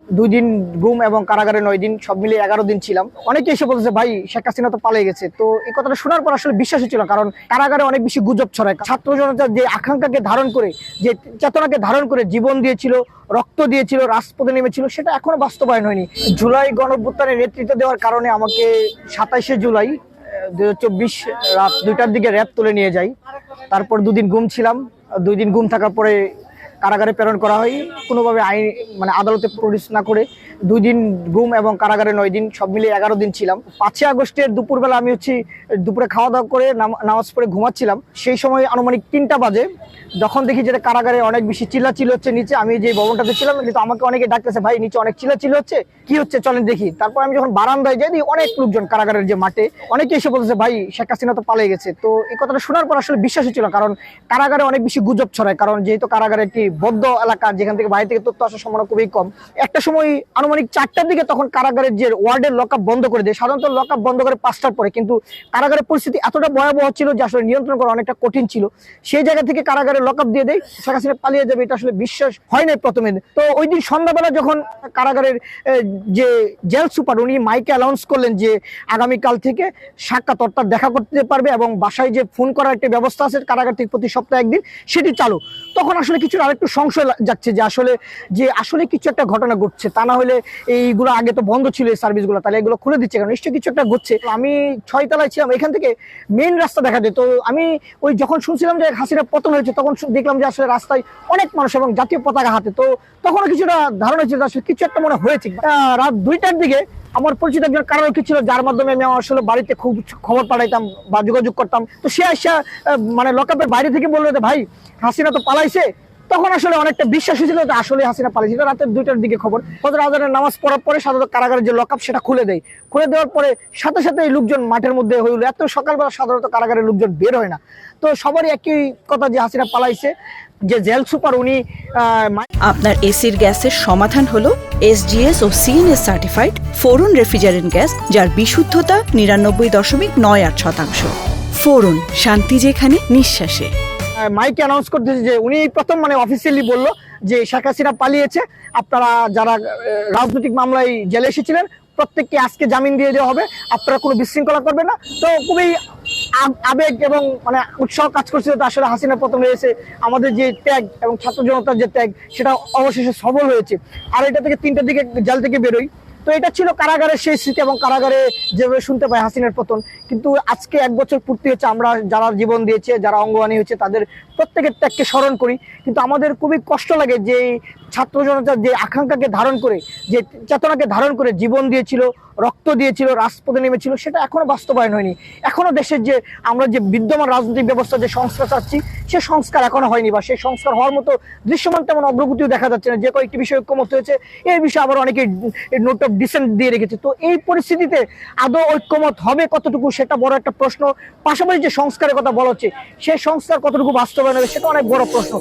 2 দিন গুম এবং কারাগারে 9 দিন, সব মিলিয়ে 11 দিন ছিলাম। অনেকে এসে বলতেছে ভাই শেখ হাসিনা তো পালিয়ে গেছে। তো এই কথাটা শোনার পর আসলে বিশ্বাস হচ্ছিল, কারণ কারাগারে অনেক বেশি গুজব ছড়ায়। ছাত্র জনতার যে আকাঙ্ক্ষাকে ধারণ করে, যে চেতনাকে ধারণ করে জীবন দিয়েছিল, রক্ত দিয়েছিল, রাজপথে নেমেছিল, সেটা এখনো বাস্তবায়ন হয়নি। জুলাই গণঅভ্যুত্থানে নেতৃত্ব দেওয়ার কারণে আমাকে 27শে জুলাই 2024 রাত 2টার দিকে র্যাব তুলে নিয়ে যায়। তারপর 2 দিন গুম ছিলাম। 2 দিন গুম থাকার পরে কারাগারে প্রেরণ করা হয়, কোনোভাবে আইন আদালতে প্রডিউস না করে। 2 দিন গুম এবং কারাগারে 9 দিন, সব মিলিয়ে 11 দিন ছিলাম। 5ই আগস্টের দুপুরবেলা আমি দুপুরে খাওয়া দাওয়া করে নামাজ পড়ে ঘুমাচ্ছিলাম। সেই সময় আনুমানিক 3টা বাজে, যখন দেখি যে কারাগারে অনেক বেশি চিল্লাচিল্লি হচ্ছে নিচে। আমি যে ভবনটাতে ছিলাম, কিন্তু আমাকে অনেকে ডাকতেছে, ভাই নিচে অনেক চিল্লাচিল্লি হচ্ছে, কি হচ্ছে চলেন দেখি। তারপর আমি যখন বারান্দায় যাই, অনেক লোকজন কারাগারের যে মাঠে, অনেকে এসে বলতেছে ভাই শেখ হাসিনা তো পালিয়ে গেছে। তো এই কথাটা শোনার পর আসলে বিশ্বাস হচ্ছিল, কারণ কারাগারে অনেক বেশি গুজব ছড়ায়। কারণ যেহেতু কারাগারে একটি বদ্ধ এলাকা, যেখান থেকে বাইরে থেকে তথ্য আসার সম্ভাবনা খুবই কম। একটা সময় আনুমানিক 4টার দিকে তখন কারাগারের যে ওয়ার্ডের লকআপ বন্ধ করে দেয়। সাধারণত লকআপ বন্ধ করে 5টার পরে, কিন্তু কারাগারের পরিস্থিতি এতটা ভয়াবহ ছিল যে আসলে নিয়ন্ত্রণ করা অনেকটা কঠিন ছিল। সেই জায়গা থেকে কারাগারের লকআপ দিয়ে দেয়, শেখ হাসিনা পালিয়ে যাবে, এটা আসলে বিশ্বাস হয় নাই প্রথমে। তো ওই দিন সন্ধ্যাবেলা যখন কারাগারের যে জেল সুপার, উনি মাইকে অ্যানাউন্স করলেন যে আগামীকাল থেকে সাক্ষাৎ অর্থাৎ দেখা করতে পারবে, এবং বাসায় যে ফোন করার একটা ব্যবস্থা আছে কারাগার থেকে প্রতি সপ্তাহে 1 দিন, সেটি চালু। তখন আসলে কিছু আরেকটু সংশয় যাচ্ছে যে আসলে কিছু একটা ঘটনা ঘটছে। তা না হলে এইগুলো আগে তো বন্ধ ছিল এই সার্ভিসগুলো, তাহলে এগুলো খুলে দিচ্ছে কারণ নিশ্চয়ই কিছু একটা ঘটছে। আমি 6 তলায় ছিলাম, এখান থেকে মেইন রাস্তা দেখা যায়। তো আমি ওই যখন শুনছিলাম যে হাসিনা পতন হয়েছে, তখন দেখলাম যে আসলে রাস্তায় অনেক মানুষ এবং জাতীয় পতাকা হাতে। তো তখনও কিছুটা ধারণা ছিল আসলে কিছু একটা মনে হয়েছে। রাত 2টার দিকে আমার পরিচিত একজন কারারক্ষী ছিল, যার মাধ্যমে আমি আসলে বাড়িতে খুব খবর পাঠাইতাম বা যোগাযোগ করতাম। তো সে আসা লকআপের বাইরে থেকে বললো যে ভাই হাসিনা তো পালাইছে। তখন আসলে অনেকটা বিশ্বাস হয়েছিল যে আসলে হাসিনা পালিয়েছে। রাতে 2টার দিকে খবর, ফজর আজানের নামাজ পড়ার পরে সাধারণত কারাগারের যে লকআপ সেটা খুলে দেয়। খুলে দেওয়ার পরে সাথে সাথে এই লোকজন মাঠের মধ্যে হইল। এত সকালবেলা সাধারণত কারাগারের লোকজন বের হয় না। তো সবারই একই কথা যে হাসিনা পালাইছে। যে জেল সুপার উনি আপনার এসির গ্যাসের সমাধান হলো SGS ও CNS সার্টিফাইড ফোরন রেফ্রিজারেন্ট গ্যাস, যার বিশুদ্ধতা 99.98%। ফোরন, শান্তি যেখানে নিঃশ্বাসে। মাইকে অ্যানাউন্স করতেছে যে উনি প্রথম অফিসিয়ালি বললো যে শেখ হাসিনা পালিয়েছে, আপনারা যারা রাজনৈতিক মামলায় জেলে এসেছিলেন প্রত্যেককে আজকে জামিন দিয়ে দেওয়া হবে, আপনারা কোনো বিশৃঙ্খলা করবেন না। তো খুবই আবেগ এবং উৎসাহ কাজ করছিল। তো আসলে হাসিনা পতন হয়েছে, আমাদের যে ত্যাগ এবং ছাত্র জনতার যে ত্যাগ সেটা অবশেষে সফল হয়েছে। আর এটা থেকে 3টার দিকে জেল থেকে বেরোই। তো এটা ছিল কারাগারের সেই স্মৃতি, এবং কারাগারে যেভাবে শুনতে পাই হাসিনার পতন। কিন্তু আজকে 1 বছর পূর্তি হচ্ছে, আমরা যারা জীবন দিয়েছে, যারা অঙ্গহানি হয়েছে, তাদের প্রত্যেকের ত্যাগকে স্মরণ করি। কিন্তু আমাদের খুবই কষ্ট লাগে যে ছাত্র জনতার যে আকাঙ্ক্ষাকে ধারণ করে, যে চেতনাকে ধারণ করে জীবন দিয়েছিল, রক্ত দিয়েছিল, রাজপথে নেমেছিল, সেটা এখনো বাস্তবায়ন হয়নি। এখনো দেশের যে আমরা যে বিদ্যমান রাজনৈতিক ব্যবস্থা যে সংস্কার চাচ্ছি, সে সংস্কার এখনো হয়নি, বা সেই সংস্কার হওয়ার মতো দৃশ্যমান তেমন অগ্রগতিও দেখা যাচ্ছে না। যে কয়েকটি বিষয়ে ঐক্যমত হয়েছে, এই বিষয়ে আবার অনেকে নোট অফ ডিসেন্ট দিয়ে রেখেছে। তো এই পরিস্থিতিতে আদৌ ঐক্যমত হবে কতটুকু, সেটা বড় একটা প্রশ্ন। পাশাপাশি যে সংস্কারের কথা বলা হচ্ছে, সেই সংস্কার কতটুকু বাস্তবায়ন হবে, সেটা অনেক বড় প্রশ্ন।